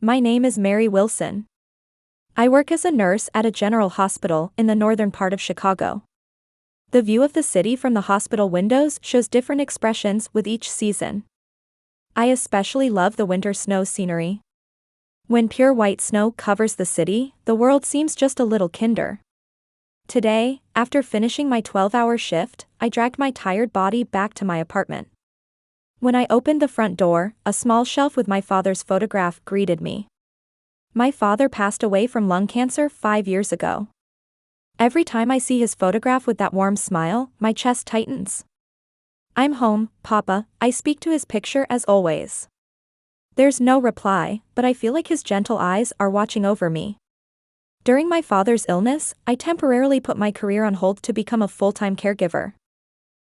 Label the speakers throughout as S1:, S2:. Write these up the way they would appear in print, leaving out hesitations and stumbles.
S1: My name is Mary Wilson. I work as a nurse at a general hospital in the northern part of Chicago. The view of the city from the hospital windows shows different expressions with each season. I especially love the winter snow scenery. When pure white snow covers the city, the world seems just a little kinder. Today, after finishing my 12-hour shift, I dragged my tired body back to my apartment. When I opened the front door, a small shelf with my father's photograph greeted me. My father passed away from lung cancer 5 years ago. Every time I see his photograph with that warm smile, my chest tightens. "I'm home, Papa," I speak to his picture as always. There's no reply, but I feel like his gentle eyes are watching over me. During my father's illness, I temporarily put my career on hold to become a full-time caregiver.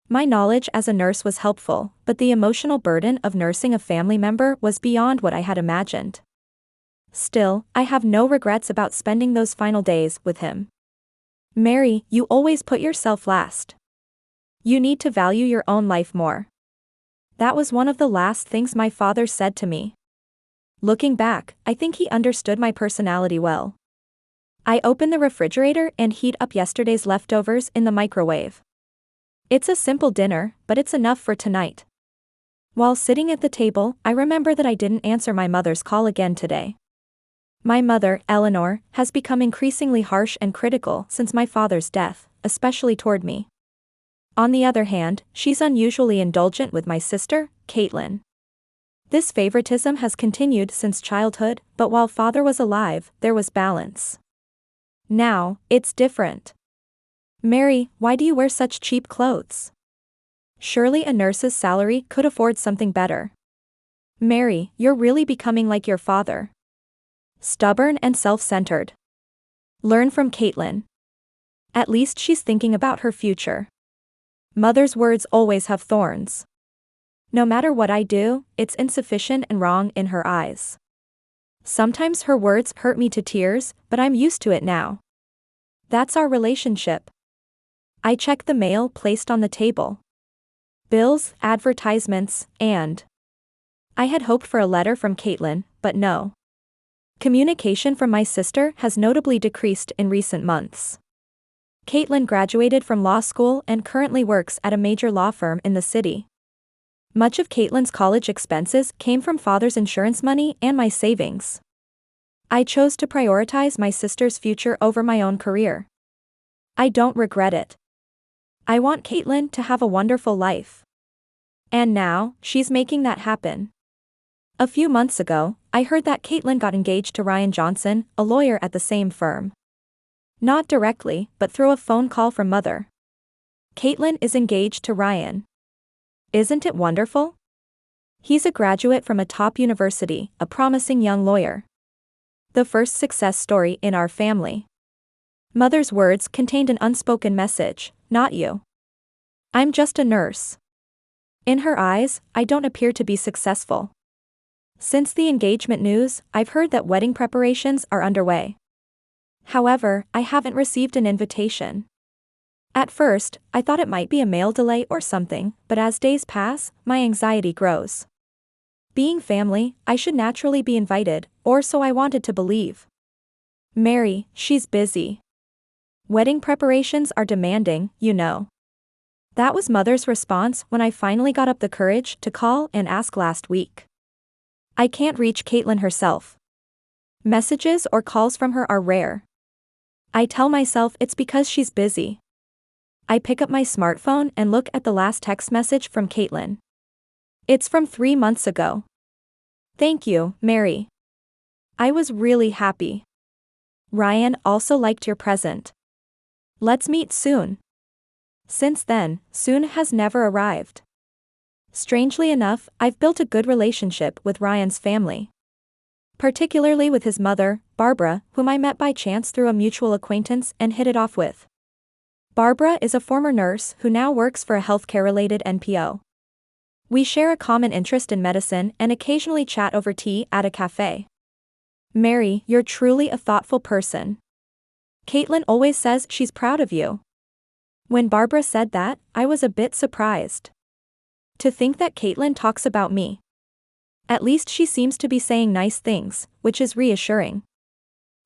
S1: My knowledge as a nurse was helpful, but the emotional burden of nursing a family member was beyond what I had imagined. Still, I have no regrets about spending those final days with him. "Mary, you always put yourself last. You need to value your own life more." That was one of the last things my father said to me. Looking back, I think he understood my personality well. I open the refrigerator and heat up yesterday's leftovers in the microwave. It's a simple dinner, but it's enough for tonight. While sitting at the table, I remember that I didn't answer my mother's call again today. My mother, Eleanor, has become increasingly harsh and critical since my father's death, especially toward me. On the other hand, she's unusually indulgent with my sister, Caitlin. This favoritism has continued since childhood, but while father was alive, there was balance. Now, it's different. "Mary, why do you wear such cheap clothes? Surely a nurse's salary could afford something better." "Mary, you're really becoming like your father. Stubborn and self-centered. Learn from Caitlin. At least she's thinking about her future." Mother's words always have thorns. No matter what I do, it's insufficient and wrong in her eyes. Sometimes her words hurt me to tears, but I'm used to it now. That's our relationship. I check the mail placed on the table. Bills, advertisements, and I had hoped for a letter from Caitlin, but no. Communication from my sister has notably decreased in recent months. Caitlin graduated from law school and currently works at a major law firm in the city. Much of Caitlin's college expenses came from father's insurance money and my savings. I chose to prioritize my sister's future over my own career. I don't regret it. I want Caitlin to have a wonderful life. And now, she's making that happen. A few months ago, I heard that Caitlin got engaged to Ryan Johnson, a lawyer at the same firm. Not directly, but through a phone call from mother. Caitlin is engaged to Ryan. Isn't it wonderful? He's a graduate from a top university, a promising young lawyer. The first success story in our family. Mother's words contained an unspoken message, "Not you. I'm just a nurse." In her eyes, I don't appear to be successful. Since the engagement news, I've heard that wedding preparations are underway. However, I haven't received an invitation. At first, I thought it might be a mail delay or something, but as days pass, my anxiety grows. Being family, I should naturally be invited, or so I wanted to believe. "Mary, she's busy. Wedding preparations are demanding, you know." That was mother's response when I finally got up the courage to call and ask last week. I can't reach Caitlin herself. Messages or calls from her are rare. I tell myself it's because she's busy. I pick up my smartphone and look at the last text message from Caitlin. It's from 3 months ago. "Thank you, Mary. I was really happy. Ryan also liked your present. Let's meet soon." Since then, soon has never arrived. Strangely enough, I've built a good relationship with Ryan's family. Particularly with his mother, Barbara, whom I met by chance through a mutual acquaintance and hit it off with. Barbara is a former nurse who now works for a healthcare-related NPO. We share a common interest in medicine and occasionally chat over tea at a cafe. "Mary, you're truly a thoughtful person. Caitlin always says she's proud of you." When Barbara said that, I was a bit surprised. To think that Caitlin talks about me. At least she seems to be saying nice things, which is reassuring.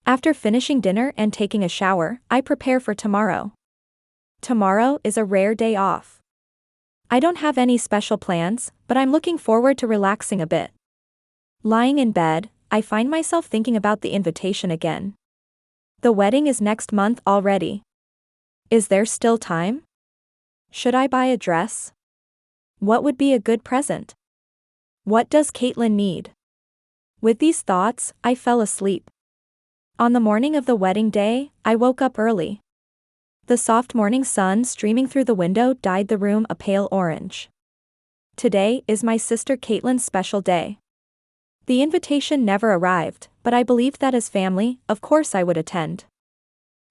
S1: After finishing dinner and taking a shower, I prepare for tomorrow. Tomorrow is a rare day off. I don't have any special plans, but I'm looking forward to relaxing a bit. Lying in bed, I find myself thinking about the invitation again. The wedding is next month already. Is there still time? Should I buy a dress? What would be a good present? What does Caitlin need? With these thoughts, I fell asleep. On the morning of the wedding day, I woke up early. The soft morning sun streaming through the window dyed the room a pale orange. Today is my sister Caitlin's special day. The invitation never arrived, but I believed that as family, of course I would attend.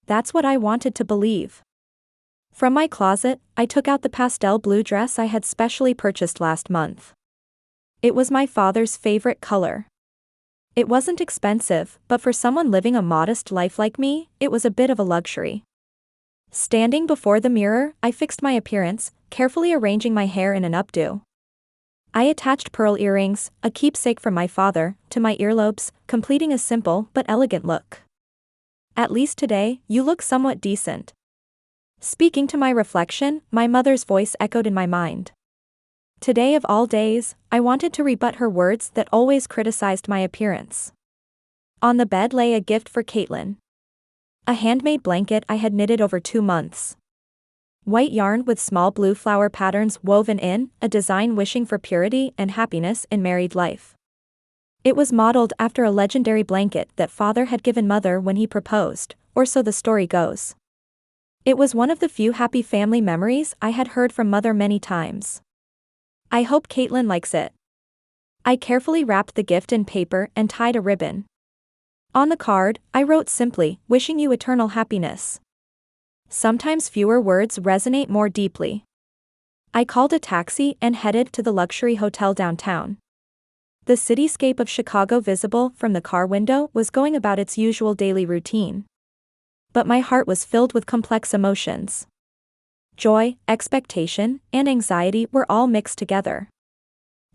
S1: That's what I wanted to believe. From my closet, I took out the pastel blue dress I had specially purchased last month. It was my father's favorite color. It wasn't expensive, but for someone living a modest life like me, it was a bit of a luxury. Standing before the mirror, I fixed my appearance, carefully arranging my hair in an updo. I attached pearl earrings, a keepsake from my father, to my earlobes, completing a simple but elegant look. At least today, you look somewhat decent. Speaking to my reflection, my mother's voice echoed in my mind. Today of all days, I wanted to rebut her words that always criticized my appearance. On the bed lay a gift for Caitlin. A handmade blanket I had knitted over 2 months. White yarn with small blue flower patterns woven in, a design wishing for purity and happiness in married life. It was modeled after a legendary blanket that father had given mother when he proposed, or so the story goes. It was one of the few happy family memories I had heard from mother many times. I hope Caitlin likes it. I carefully wrapped the gift in paper and tied a ribbon. On the card, I wrote simply, wishing you eternal happiness. Sometimes fewer words resonate more deeply. I called a taxi and headed to the luxury hotel downtown. The cityscape of Chicago visible from the car window was going about its usual daily routine. But my heart was filled with complex emotions. Joy, expectation, and anxiety were all mixed together.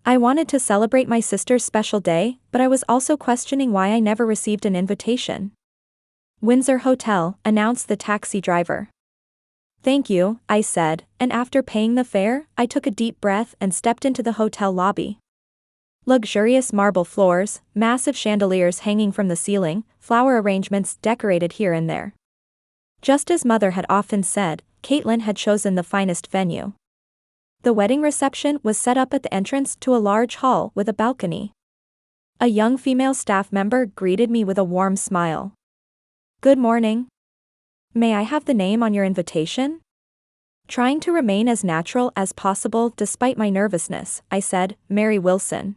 S1: I wanted to celebrate my sister's special day, but I was also questioning why I never received an invitation. Windsor Hotel, announced the taxi driver. Thank you, I said, and after paying the fare, I took a deep breath and stepped into the hotel lobby. Luxurious marble floors, massive chandeliers hanging from the ceiling, flower arrangements decorated here and there. Just as mother had often said, Caitlin had chosen the finest venue. The wedding reception was set up at the entrance to a large hall with a balcony. A young female staff member greeted me with a warm smile. Good morning. May I have the name on your invitation? Trying to remain as natural as possible despite my nervousness, I said, Mary Wilson.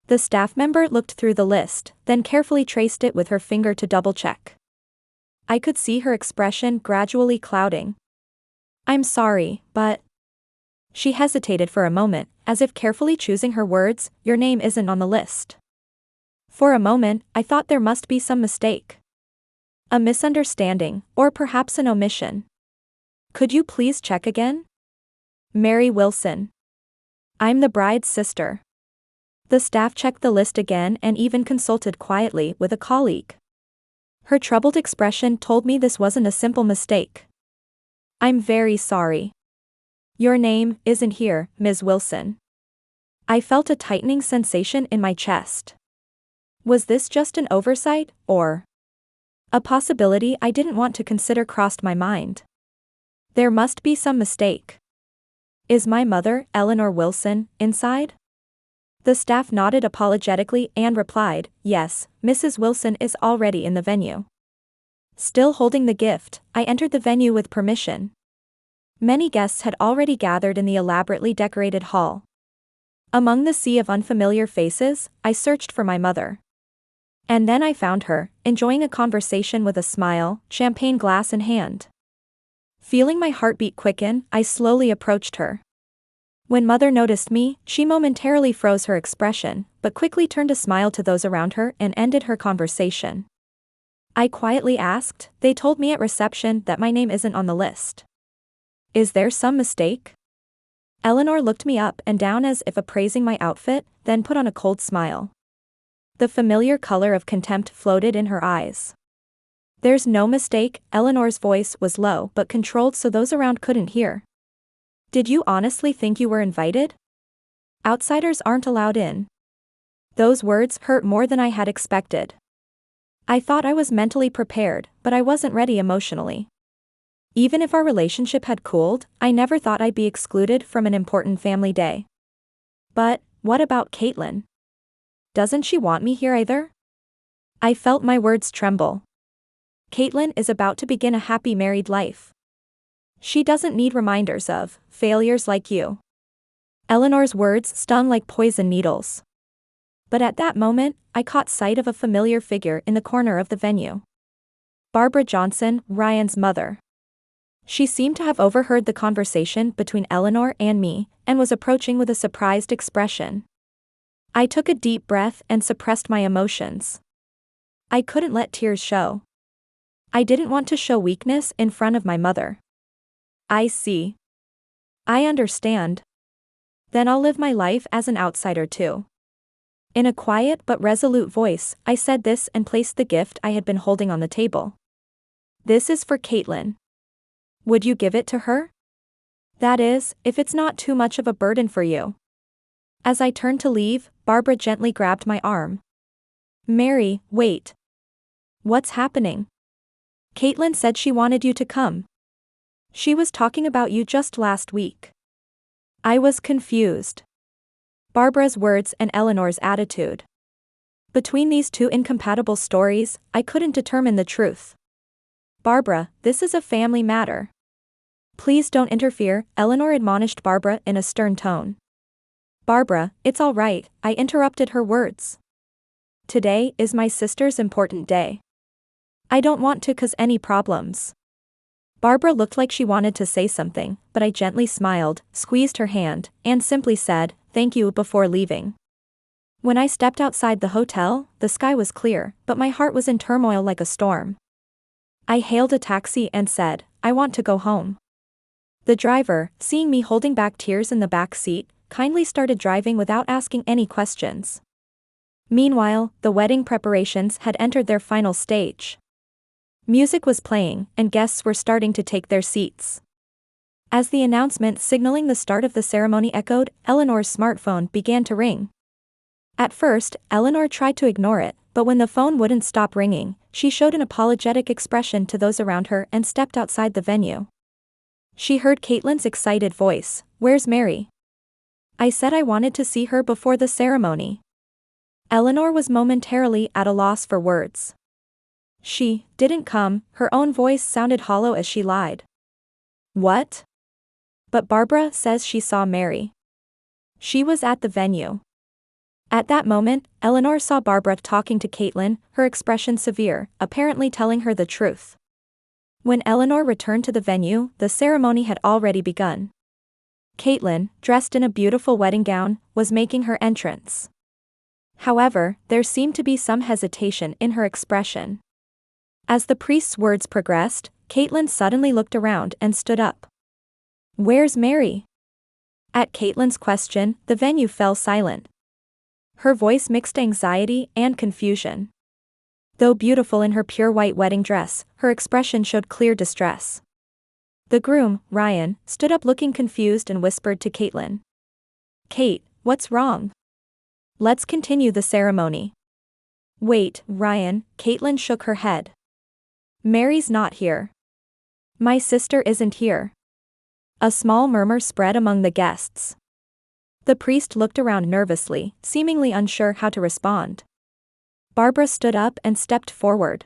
S1: The staff member looked through the list, then carefully traced it with her finger to double-check. I could see her expression gradually clouding. I'm sorry, but... She hesitated for a moment, as if carefully choosing her words, your name isn't on the list. For a moment, I thought there must be some mistake. A misunderstanding, or perhaps an omission. Could you please check again? Mary Wilson. I'm the bride's sister. The staff checked the list again and even consulted quietly with a colleague. Her troubled expression told me this wasn't a simple mistake. I'm very sorry. Your name isn't here, Ms. Wilson. I felt a tightening sensation in my chest. Was this just an oversight, or... A possibility I didn't want to consider crossed my mind. There must be some mistake. Is my mother, Eleanor Wilson, inside? The staff nodded apologetically and replied, yes, Mrs. Wilson is already in the venue. Still holding the gift, I entered the venue with permission. Many guests had already gathered in the elaborately decorated hall. Among the sea of unfamiliar faces, I searched for my mother. And then I found her, enjoying a conversation with a smile, champagne glass in hand. Feeling my heartbeat quicken, I slowly approached her. When mother noticed me, she momentarily froze her expression, but quickly turned a smile to those around her and ended her conversation. I quietly asked, they told me at reception that my name isn't on the list. Is there some mistake? Eleanor looked me up and down as if appraising my outfit, then put on a cold smile. The familiar color of contempt floated in her eyes. There's no mistake, Eleanor's voice was low but controlled so those around couldn't hear. Did you honestly think you were invited? Outsiders aren't allowed in. Those words hurt more than I had expected. I thought I was mentally prepared, but I wasn't ready emotionally. Even if our relationship had cooled, I never thought I'd be excluded from an important family day. But, what about Caitlin? Doesn't she want me here either? I felt my words tremble. Caitlin is about to begin a happy married life. She doesn't need reminders of failures like you. Eleanor's words stung like poison needles. But at that moment, I caught sight of a familiar figure in the corner of the venue. Barbara Johnson, Ryan's mother. She seemed to have overheard the conversation between Eleanor and me, and was approaching with a surprised expression. I took a deep breath and suppressed my emotions. I couldn't let tears show. I didn't want to show weakness in front of my mother. I see. I understand. Then I'll live my life as an outsider too. In a quiet but resolute voice, I said this and placed the gift I had been holding on the table. This is for Caitlin. Would you give it to her? That is, if it's not too much of a burden for you. As I turned to leave, Barbara gently grabbed my arm. Mary, wait. What's happening? Caitlin said she wanted you to come. She was talking about you just last week. I was confused. Barbara's words and Eleanor's attitude. Between these two incompatible stories, I couldn't determine the truth. Barbara, this is a family matter. Please don't interfere, Eleanor admonished Barbara in a stern tone. Barbara, it's all right, I interrupted her words. Today is my sister's important day. I don't want to cause any problems. Barbara looked like she wanted to say something, but I gently smiled, squeezed her hand, and simply said, thank you before leaving. When I stepped outside the hotel, the sky was clear, but my heart was in turmoil like a storm. I hailed a taxi and said, I want to go home. The driver, seeing me holding back tears in the back seat, kindly started driving without asking any questions. Meanwhile, the wedding preparations had entered their final stage. Music was playing, and guests were starting to take their seats. As the announcement signaling the start of the ceremony echoed, Eleanor's smartphone began to ring. At first, Eleanor tried to ignore it, but when the phone wouldn't stop ringing, she showed an apologetic expression to those around her and stepped outside the venue. She heard Caitlin's excited voice, "Where's Mary?" I said I wanted to see her before the ceremony. Eleanor was momentarily at a loss for words. She didn't come, her own voice sounded hollow as she lied. What? But Barbara says she saw Mary. She was at the venue. At that moment, Eleanor saw Barbara talking to Caitlin, her expression severe, apparently telling her the truth. When Eleanor returned to the venue, the ceremony had already begun. Caitlin, dressed in a beautiful wedding gown, was making her entrance. However, there seemed to be some hesitation in her expression. As the priest's words progressed, Caitlin suddenly looked around and stood up. "Where's Mary?" At Caitlin's question, the venue fell silent. Her voice mixed anxiety and confusion. Though beautiful in her pure white wedding dress, her expression showed clear distress. The groom, Ryan, stood up looking confused and whispered to Caitlin. "Kate, what's wrong? Let's continue the ceremony." "Wait, Ryan," Caitlin shook her head. "Mary's not here. My sister isn't here." A small murmur spread among the guests. The priest looked around nervously, seemingly unsure how to respond. Barbara stood up and stepped forward.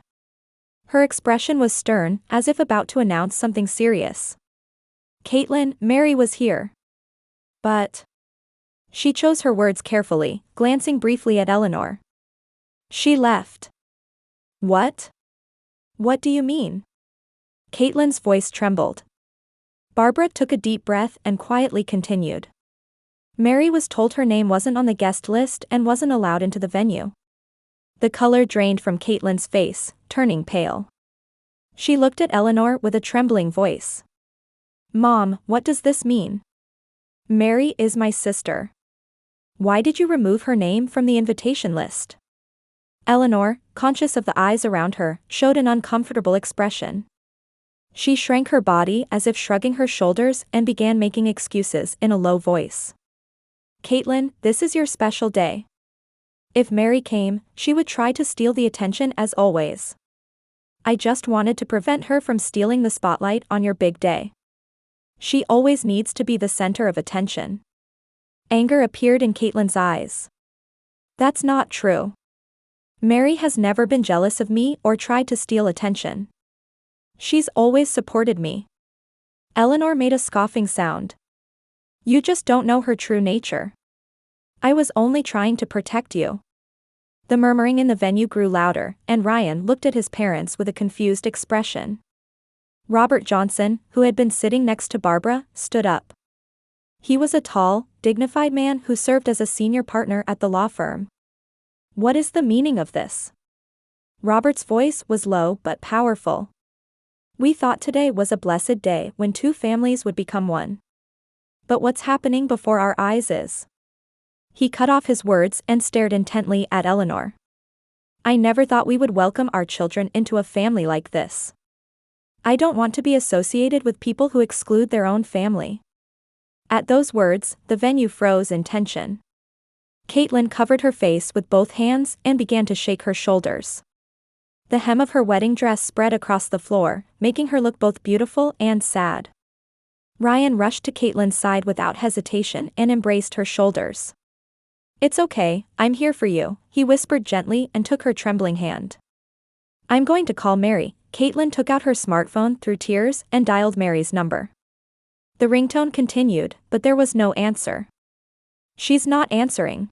S1: Her expression was stern, as if about to announce something serious. "Caitlin, Mary was here. But..." She chose her words carefully, glancing briefly at Eleanor. "She left." "What? What do you mean?" Caitlin's voice trembled. Barbara took a deep breath and quietly continued. "Mary was told her name wasn't on the guest list and wasn't allowed into the venue." The color drained from Caitlin's face, turning pale. She looked at Eleanor with a trembling voice. "Mom, what does this mean?" Mary is my sister. Why did you remove her name from the invitation list? Eleanor, conscious of the eyes around her, showed an uncomfortable expression. She shrank her body as if shrugging her shoulders and began making excuses in a low voice. Caitlin, this is your special day. If Mary came, she would try to steal the attention as always. I just wanted to prevent her from stealing the spotlight on your big day. She always needs to be the center of attention. Anger appeared in Caitlin's eyes. That's not true. Mary has never been jealous of me or tried to steal attention. She's always supported me. Eleanor made a scoffing sound. You just don't know her true nature. I was only trying to protect you. The murmuring in the venue grew louder, and Ryan looked at his parents with a confused expression. Robert Johnson, who had been sitting next to Barbara, stood up. He was a tall, dignified man who served as a senior partner at the law firm. What is the meaning of this? Robert's voice was low but powerful. We thought today was a blessed day when two families would become one. But what's happening before our eyes is... He cut off his words and stared intently at Eleanor. I never thought we would welcome our children into a family like this. I don't want to be associated with people who exclude their own family. At those words, the venue froze in tension. Caitlin covered her face with both hands and began to shake her shoulders. The hem of her wedding dress spread across the floor, making her look both beautiful and sad. Ryan rushed to Caitlin's side without hesitation and embraced her shoulders. It's okay, I'm here for you, he whispered gently and took her trembling hand. I'm going to call Mary. Caitlin took out her smartphone through tears and dialed Mary's number. The ringtone continued, but there was no answer. She's not answering,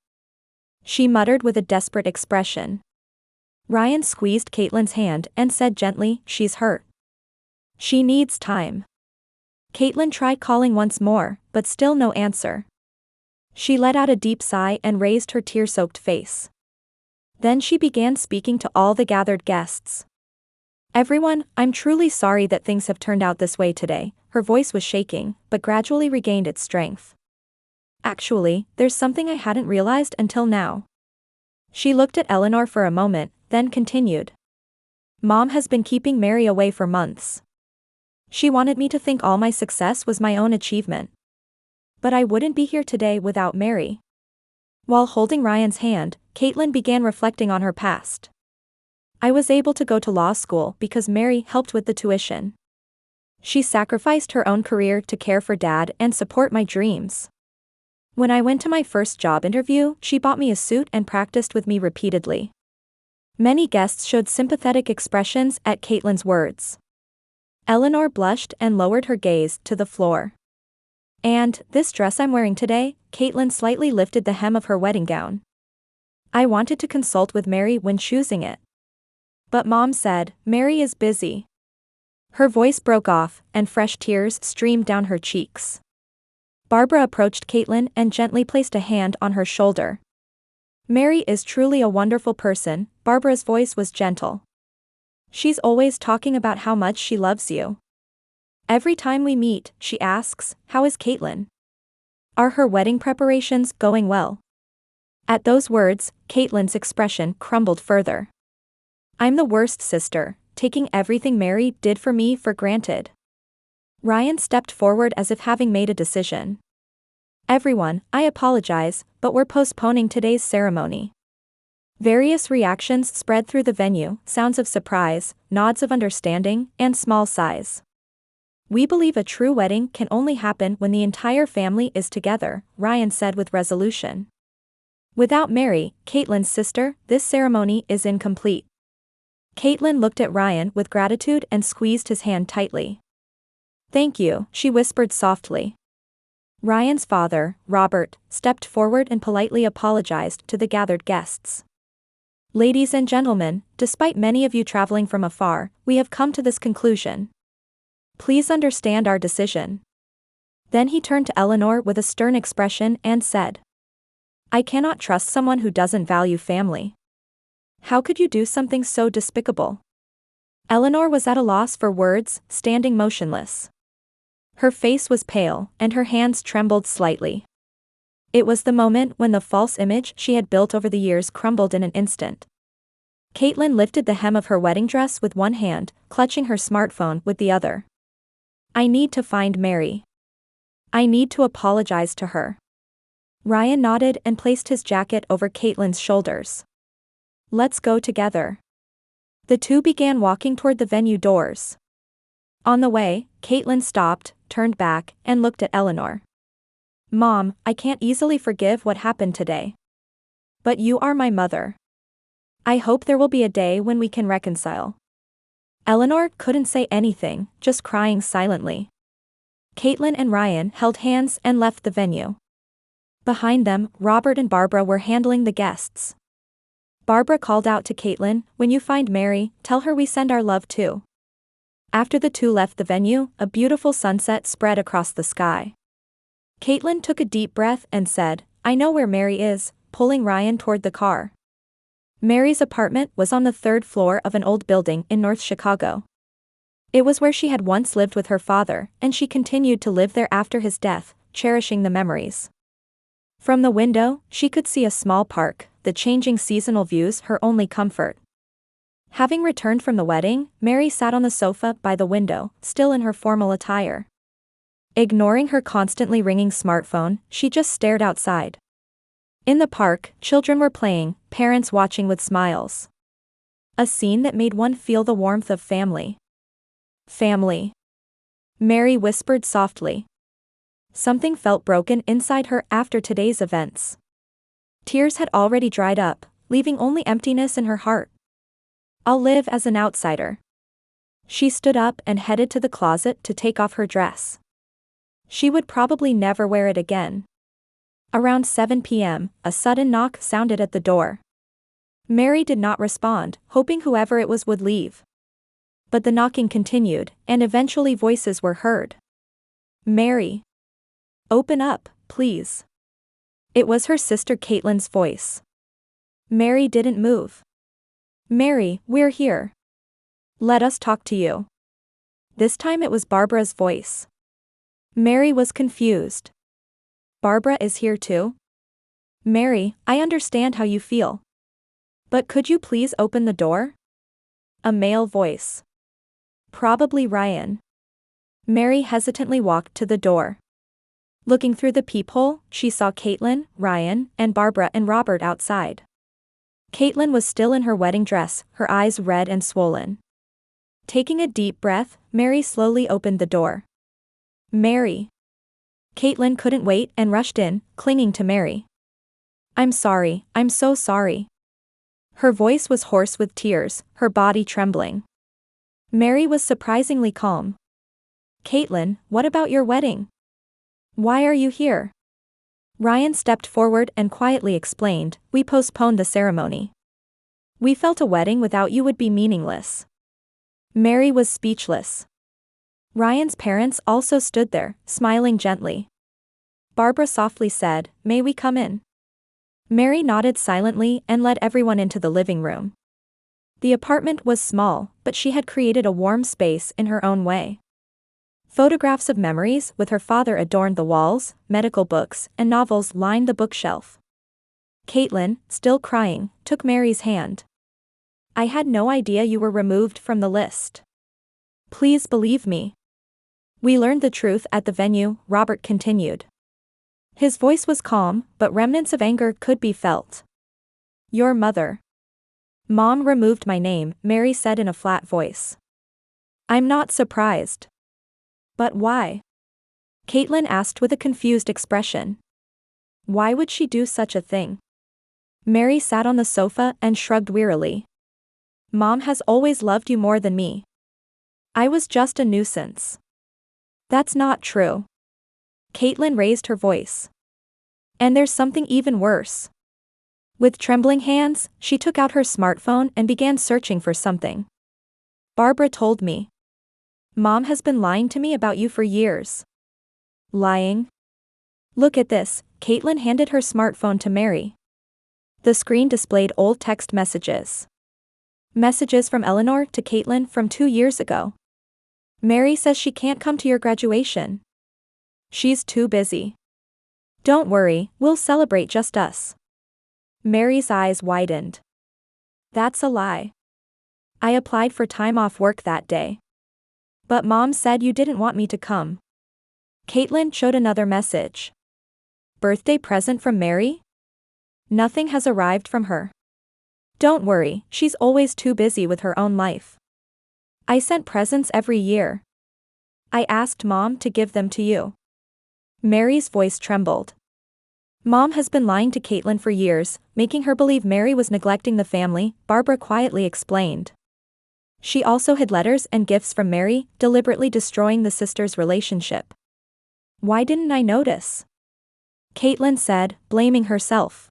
S1: she muttered with a desperate expression. Ryan squeezed Caitlin's hand and said gently, she's hurt. She needs time. Caitlin tried calling once more, but still no answer. She let out a deep sigh and raised her tear-soaked face. Then she began speaking to all the gathered guests. Everyone, I'm truly sorry that things have turned out this way today. Her voice was shaking, but gradually regained its strength. Actually, there's something I hadn't realized until now. She looked at Eleanor for a moment, then continued. Mom has been keeping Mary away for months. She wanted me to think all my success was my own achievement. But I wouldn't be here today without Mary. While holding Ryan's hand, Caitlin began reflecting on her past. I was able to go to law school because Mary helped with the tuition. She sacrificed her own career to care for Dad and support my dreams. When I went to my first job interview, she bought me a suit and practiced with me repeatedly. Many guests showed sympathetic expressions at Caitlin's words. Eleanor blushed and lowered her gaze to the floor. And, this dress I'm wearing today, Caitlin slightly lifted the hem of her wedding gown. I wanted to consult with Mary when choosing it. But Mom said, Mary is busy. Her voice broke off, and fresh tears streamed down her cheeks. Barbara approached Caitlin and gently placed a hand on her shoulder. Mary is truly a wonderful person, Barbara's voice was gentle. She's always talking about how much she loves you. Every time we meet, she asks, how is Caitlin? Are her wedding preparations going well? At those words, Caitlin's expression crumbled further. I'm the worst sister, taking everything Mary did for me for granted. Ryan stepped forward as if having made a decision. Everyone, I apologize, but we're postponing today's ceremony. Various reactions spread through the venue, sounds of surprise, nods of understanding, and small sighs. We believe a true wedding can only happen when the entire family is together, Ryan said with resolution. Without Mary, Caitlin's sister, this ceremony is incomplete. Caitlin looked at Ryan with gratitude and squeezed his hand tightly. Thank you, she whispered softly. Ryan's father, Robert, stepped forward and politely apologized to the gathered guests. Ladies and gentlemen, despite many of you traveling from afar, we have come to this conclusion. Please understand our decision. Then he turned to Eleanor with a stern expression and said, I cannot trust someone who doesn't value family. How could you do something so despicable? Eleanor was at a loss for words, standing motionless. Her face was pale, and her hands trembled slightly. It was the moment when the false image she had built over the years crumbled in an instant. Caitlin lifted the hem of her wedding dress with one hand, clutching her smartphone with the other. I need to find Mary. I need to apologize to her. Ryan nodded and placed his jacket over Caitlin's shoulders. Let's go together. The two began walking toward the venue doors. On the way, Caitlin stopped, turned back, and looked at Eleanor. Mom, I can't easily forgive what happened today. But you are my mother. I hope there will be a day when we can reconcile. Eleanor couldn't say anything, just crying silently. Caitlin and Ryan held hands and left the venue. Behind them, Robert and Barbara were handling the guests. Barbara called out to Caitlin, when you find Mary, tell her we send our love too. After the two left the venue, a beautiful sunset spread across the sky. Caitlin took a deep breath and said, I know where Mary is, pulling Ryan toward the car. Mary's apartment was on the third floor of an old building in North Chicago. It was where she had once lived with her father, and she continued to live there after his death, cherishing the memories. From the window, she could see a small park, the changing seasonal views her only comfort. Having returned from the wedding, Mary sat on the sofa by the window, still in her formal attire. Ignoring her constantly ringing smartphone, she just stared outside. In the park, children were playing, parents watching with smiles. A scene that made one feel the warmth of family. Family. Mary whispered softly. Something felt broken inside her after today's events. Tears had already dried up, leaving only emptiness in her heart. I'll live as an outsider. She stood up and headed to the closet to take off her dress. She would probably never wear it again. Around 7 p.m., a sudden knock sounded at the door. Mary did not respond, hoping whoever it was would leave. But the knocking continued, and eventually voices were heard. Mary. Open up, please. It was her sister Caitlin's voice. Mary didn't move. Mary, we're here. Let us talk to you. This time it was Barbara's voice. Mary was confused. Barbara is here too? Mary, I understand how you feel. But could you please open the door? A male voice. Probably Ryan. Mary hesitantly walked to the door. Looking through the peephole, she saw Caitlin, Ryan, and Barbara and Robert outside. Caitlin was still in her wedding dress, her eyes red and swollen. Taking a deep breath, Mary slowly opened the door. Mary. Caitlin couldn't wait and rushed in, clinging to Mary. I'm sorry, I'm so sorry. Her voice was hoarse with tears, her body trembling. Mary was surprisingly calm. Caitlin, what about your wedding? Why are you here? Ryan stepped forward and quietly explained, we postponed the ceremony. We felt a wedding without you would be meaningless. Mary was speechless. Ryan's parents also stood there, smiling gently. Barbara softly said, may we come in? Mary nodded silently and led everyone into the living room. The apartment was small, but she had created a warm space in her own way. Photographs of memories with her father adorned the walls, medical books and novels lined the bookshelf. Caitlin, still crying, took Mary's hand. I had no idea you were removed from the list. Please believe me. We learned the truth at the venue, Robert continued. His voice was calm, but remnants of anger could be felt. Your mother. Mom removed my name, Mary said in a flat voice. I'm not surprised. But why? Caitlin asked with a confused expression. Why would she do such a thing? Mary sat on the sofa and shrugged wearily. Mom has always loved you more than me. I was just a nuisance. That's not true. Caitlin raised her voice. And there's something even worse. With trembling hands, she took out her smartphone and began searching for something. Barbara told me. Mom has been lying to me about you for years. Lying? Look at this, Caitlin handed her smartphone to Mary. The screen displayed old text messages. Messages from Eleanor to Caitlin from 2 years ago. Mary says she can't come to your graduation. She's too busy. Don't worry, we'll celebrate just us. Mary's eyes widened. That's a lie. I applied for time off work that day. But Mom said you didn't want me to come. Caitlin showed another message. Birthday present from Mary? Nothing has arrived from her. Don't worry, she's always too busy with her own life. I sent presents every year. I asked Mom to give them to you. Mary's voice trembled. Mom has been lying to Caitlin for years, making her believe Mary was neglecting the family, Barbara quietly explained. She also hid letters and gifts from Mary, deliberately destroying the sisters' relationship. Why didn't I notice? Caitlin said, blaming herself.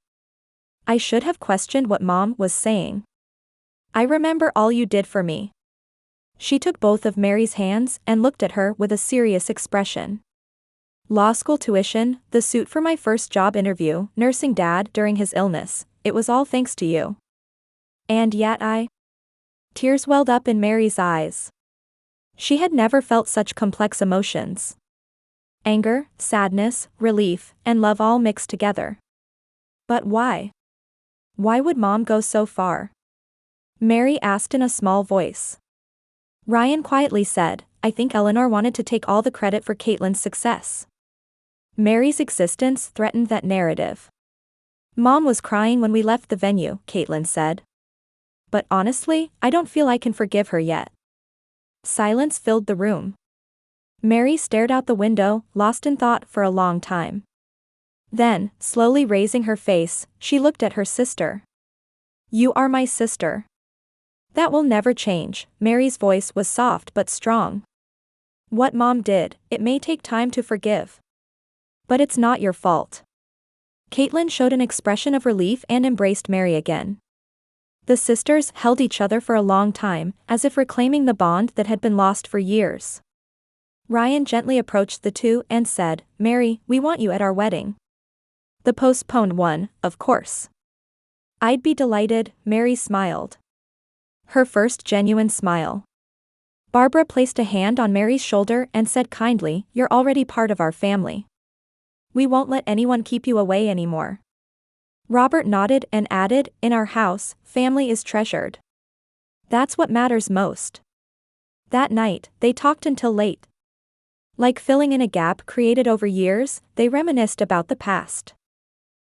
S1: I should have questioned what Mom was saying. I remember all you did for me. She took both of Mary's hands and looked at her with a serious expression. Law school tuition, the suit for my first job interview, nursing Dad during his illness, it was all thanks to you. And yet Tears welled up in Mary's eyes. She had never felt such complex emotions. Anger, sadness, relief, and love all mixed together. But why? Why would Mom go so far? Mary asked in a small voice. Ryan quietly said, I think Eleanor wanted to take all the credit for Caitlin's success. Mary's existence threatened that narrative. Mom was crying when we left the venue, Caitlin said. But honestly, I don't feel I can forgive her yet. Silence filled the room. Mary stared out the window, lost in thought for a long time. Then, slowly raising her face, she looked at her sister. You are my sister. That will never change. Mary's voice was soft but strong. What Mom did, it may take time to forgive. But it's not your fault. Caitlin showed an expression of relief and embraced Mary again. The sisters held each other for a long time, as if reclaiming the bond that had been lost for years. Ryan gently approached the two and said, Mary, we want you at our wedding. The postponed one, of course. I'd be delighted, Mary smiled. Her first genuine smile. Barbara placed a hand on Mary's shoulder and said kindly, You're already part of our family. We won't let anyone keep you away anymore. Robert nodded and added, In our house, family is treasured. That's what matters most. That night, they talked until late. Like filling in a gap created over years, they reminisced about the past.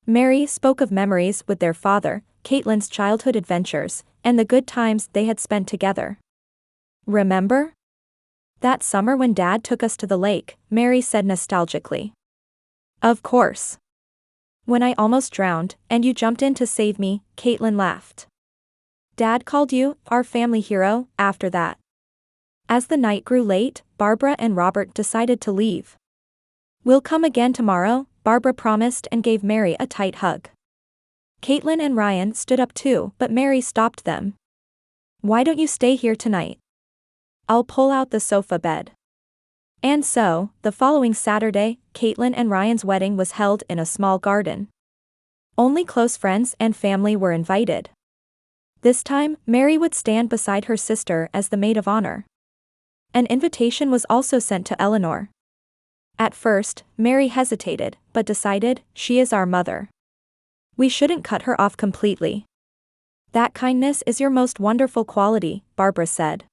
S1: Mary spoke of memories with their father, Caitlin's childhood adventures, and the good times they had spent together. Remember? That summer when Dad took us to the lake, Mary said nostalgically. Of course. When I almost drowned, and you jumped in to save me, Caitlin laughed. Dad called you our family hero after that. As the night grew late, Barbara and Robert decided to leave. We'll come again tomorrow, Barbara promised and gave Mary a tight hug. Caitlin and Ryan stood up too, but Mary stopped them. Why don't you stay here tonight? I'll pull out the sofa bed. And so, the following Saturday, Caitlin and Ryan's wedding was held in a small garden. Only close friends and family were invited. This time, Mary would stand beside her sister as the maid of honor. An invitation was also sent to Eleanor. At first, Mary hesitated, but decided, she is our mother. We shouldn't cut her off completely. That kindness is your most wonderful quality, Barbara said.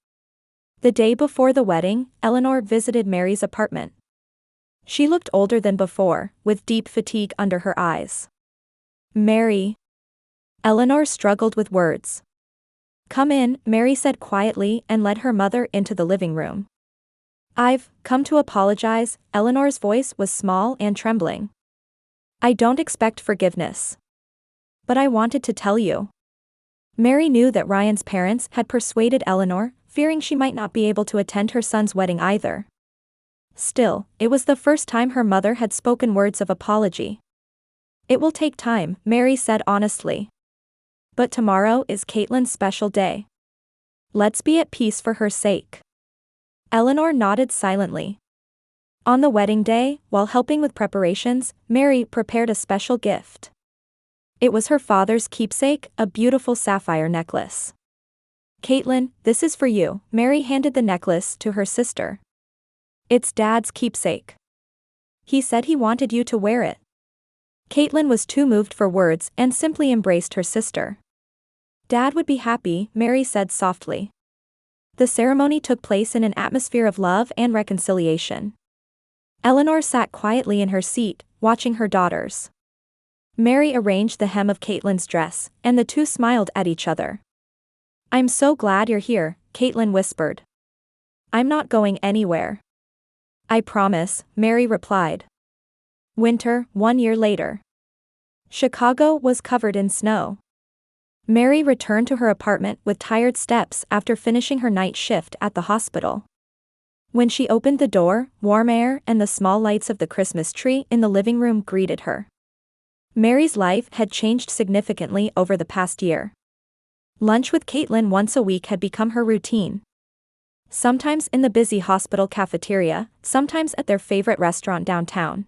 S1: The day before the wedding, Eleanor visited Mary's apartment. She looked older than before, with deep fatigue under her eyes. Mary. Eleanor struggled with words. Come in, Mary said quietly and led her mother into the living room. I've come to apologize, Eleanor's voice was small and trembling. I don't expect forgiveness. But I wanted to tell you. Mary knew that Ryan's parents had persuaded Eleanor, fearing she might not be able to attend her son's wedding either. Still, it was the first time her mother had spoken words of apology. It will take time, Mary said honestly. But tomorrow is Caitlin's special day. Let's be at peace for her sake. Eleanor nodded silently. On the wedding day, while helping with preparations, Mary prepared a special gift. It was her father's keepsake, a beautiful sapphire necklace. Caitlin, this is for you, Mary handed the necklace to her sister. It's Dad's keepsake. He said he wanted you to wear it. Caitlin was too moved for words and simply embraced her sister. Dad would be happy, Mary said softly. The ceremony took place in an atmosphere of love and reconciliation. Eleanor sat quietly in her seat, watching her daughters. Mary arranged the hem of Caitlin's dress, and the two smiled at each other. "I'm so glad you're here," Caitlin whispered. "I'm not going anywhere." "I promise," Mary replied. Winter, 1 year later. Chicago was covered in snow. Mary returned to her apartment with tired steps after finishing her night shift at the hospital. When she opened the door, warm air and the small lights of the Christmas tree in the living room greeted her. Mary's life had changed significantly over the past year. Lunch with Caitlin once a week had become her routine. Sometimes in the busy hospital cafeteria, sometimes at their favorite restaurant downtown.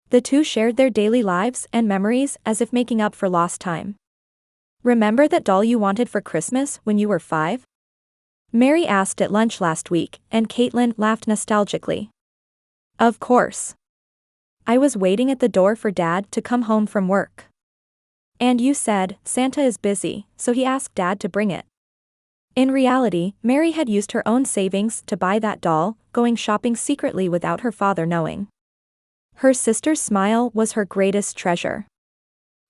S1: The two shared their daily lives and memories as if making up for lost time. "Remember that doll you wanted for Christmas when you were 5? Mary asked at lunch last week, and Caitlin laughed nostalgically. "Of course. I was waiting at the door for Dad to come home from work. And you said, Santa is busy, so he asked Dad to bring it." In reality, Mary had used her own savings to buy that doll, going shopping secretly without her father knowing. Her sister's smile was her greatest treasure.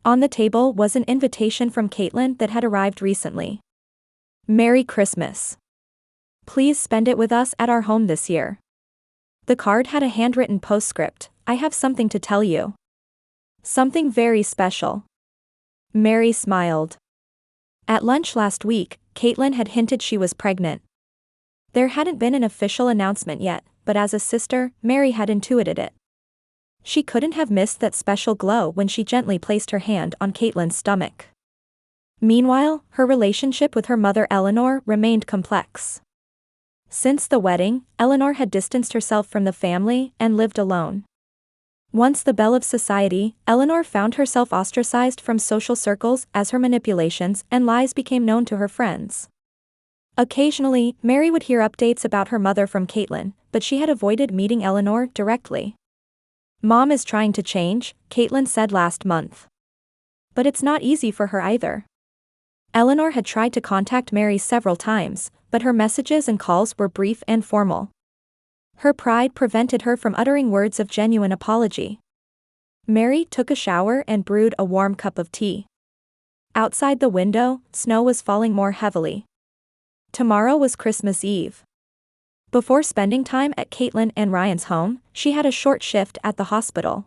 S1: On the table was an invitation from Caitlin that had arrived recently. "Merry Christmas. Please spend it with us at our home this year." The card had a handwritten postscript, "I have something to tell you. Something very special." Mary smiled. At lunch last week, Caitlin had hinted she was pregnant. There hadn't been an official announcement yet, but as a sister, Mary had intuited it. She couldn't have missed that special glow when she gently placed her hand on Caitlin's stomach. Meanwhile, her relationship with her mother Eleanor remained complex. Since the wedding, Eleanor had distanced herself from the family and lived alone. Once the belle of society, Eleanor found herself ostracized from social circles as her manipulations and lies became known to her friends. Occasionally, Mary would hear updates about her mother from Caitlin, but she had avoided meeting Eleanor directly. "Mom is trying to change," Caitlin said last month. But it's not easy for her either. Eleanor had tried to contact Mary several times, but her messages and calls were brief and formal. Her pride prevented her from uttering words of genuine apology. Mary took a shower and brewed a warm cup of tea. Outside the window, snow was falling more heavily. Tomorrow was Christmas Eve. Before spending time at Caitlin and Ryan's home, she had a short shift at the hospital.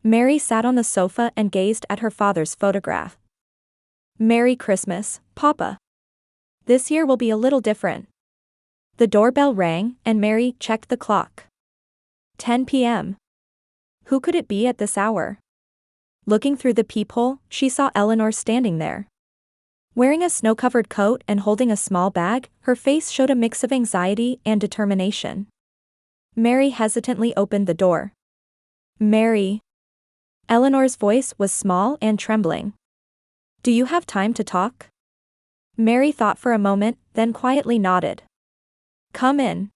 S1: Mary sat on the sofa and gazed at her father's photograph. "Merry Christmas, Papa. This year will be a little different." The doorbell rang, and Mary checked the clock. 10 p.m. Who could it be at this hour? Looking through the peephole, she saw Eleanor standing there. Wearing a snow-covered coat and holding a small bag, her face showed a mix of anxiety and determination. Mary hesitantly opened the door. "Mary." Eleanor's voice was small and trembling. "Do you have time to talk?" Mary thought for a moment, then quietly nodded. "Come in.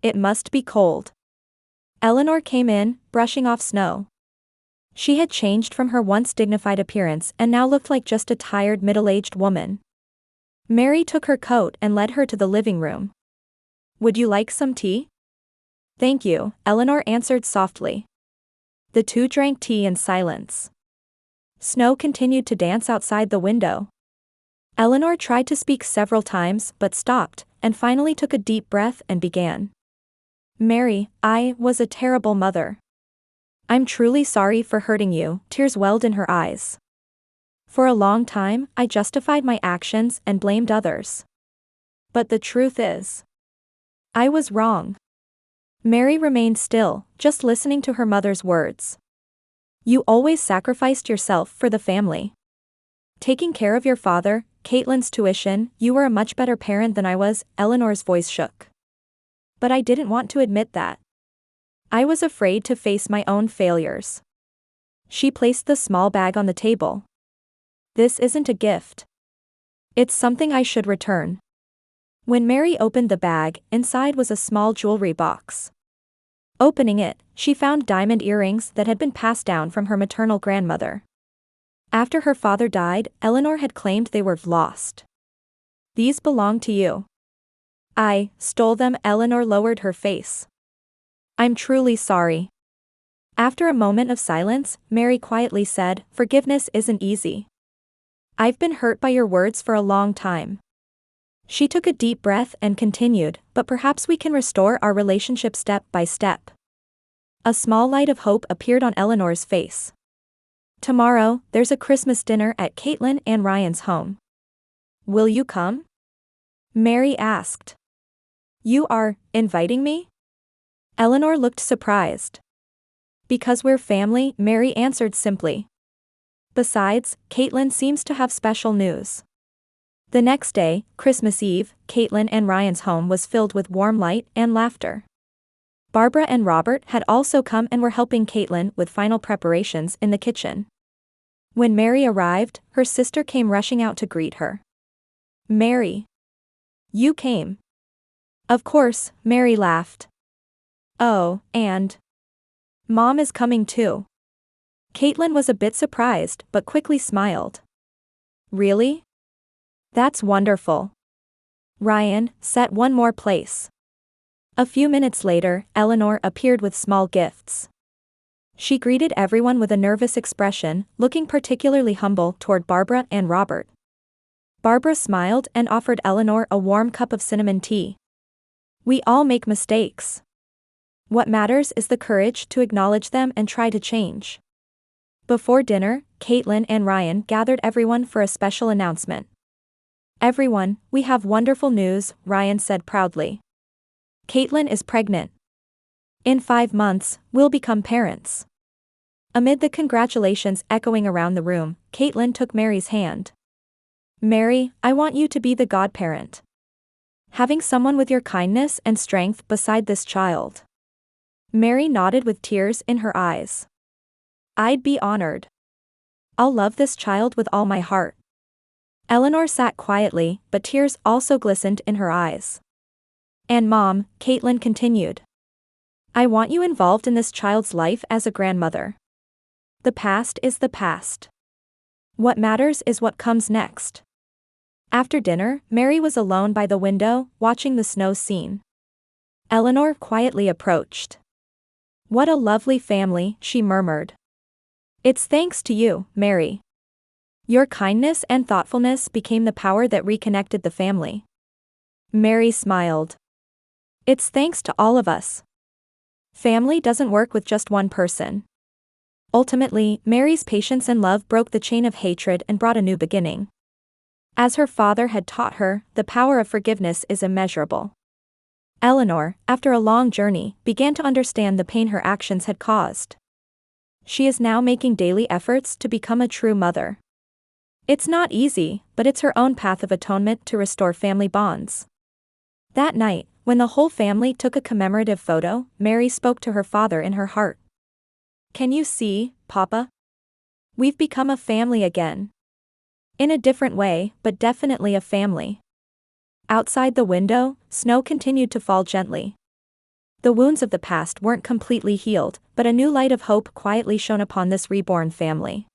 S1: It must be cold." Eleanor came in, brushing off snow. She had changed from her once dignified appearance and now looked like just a tired middle-aged woman. Mary took her coat and led her to the living room. "Would you like some tea?" "Thank you," Eleanor answered softly. The two drank tea in silence. Snow continued to dance outside the window. Eleanor tried to speak several times but stopped, and finally took a deep breath and began. "Mary, I was a terrible mother. I'm truly sorry for hurting you." Tears welled in her eyes. "For a long time, I justified my actions and blamed others. But the truth is, I was wrong." Mary remained still, just listening to her mother's words. "You always sacrificed yourself for the family. Taking care of your father, Caitlin's tuition, you were a much better parent than I was." Eleanor's voice shook. "But I didn't want to admit that. I was afraid to face my own failures." She placed the small bag on the table. "This isn't a gift. It's something I should return." When Mary opened the bag, inside was a small jewelry box. Opening it, she found diamond earrings that had been passed down from her maternal grandmother. After her father died, Eleanor had claimed they were lost. "These belong to you." "I stole them." Eleanor lowered her face. "I'm truly sorry." After a moment of silence, Mary quietly said, "Forgiveness isn't easy. I've been hurt by your words for a long time." She took a deep breath and continued, "But perhaps we can restore our relationship step by step." A small light of hope appeared on Eleanor's face. "Tomorrow, there's a Christmas dinner at Caitlin and Ryan's home. Will you come?" Mary asked. "You are inviting me?" Eleanor looked surprised. "Because we're family," Mary answered simply. "Besides, Caitlin seems to have special news." The next day, Christmas Eve, Caitlin and Ryan's home was filled with warm light and laughter. Barbara and Robert had also come and were helping Caitlin with final preparations in the kitchen. When Mary arrived, her sister came rushing out to greet her. "Mary. You came." "Of course," Mary laughed. "Oh, and Mom is coming too." Caitlin was a bit surprised but quickly smiled. "Really? That's wonderful. Ryan, set one more place." A few minutes later, Eleanor appeared with small gifts. She greeted everyone with a nervous expression, looking particularly humble toward Barbara and Robert. Barbara smiled and offered Eleanor a warm cup of cinnamon tea. "We all make mistakes. What matters is the courage to acknowledge them and try to change." Before dinner, Caitlin and Ryan gathered everyone for a special announcement. "Everyone, we have wonderful news," Ryan said proudly. "Caitlin is pregnant. In 5 months, we'll become parents." Amid the congratulations echoing around the room, Caitlin took Mary's hand. "Mary, I want you to be the godparent. Having someone with your kindness and strength beside this child." Mary nodded with tears in her eyes. "I'd be honored. I'll love this child with all my heart." Eleanor sat quietly, but tears also glistened in her eyes. "And Mom," Caitlin continued. "I want you involved in this child's life as a grandmother. The past is the past. What matters is what comes next." After dinner, Mary was alone by the window, watching the snow scene. Eleanor quietly approached. "What a lovely family," she murmured. "It's thanks to you, Mary. Your kindness and thoughtfulness became the power that reconnected the family." Mary smiled. "It's thanks to all of us. Family doesn't work with just one person." Ultimately, Mary's patience and love broke the chain of hatred and brought a new beginning. As her father had taught her, the power of forgiveness is immeasurable. Eleanor, after a long journey, began to understand the pain her actions had caused. She is now making daily efforts to become a true mother. It's not easy, but it's her own path of atonement to restore family bonds. That night, when the whole family took a commemorative photo, Mary spoke to her father in her heart. "Can you see, Papa? We've become a family again. In a different way, but definitely a family." Outside the window, snow continued to fall gently. The wounds of the past weren't completely healed, but a new light of hope quietly shone upon this reborn family.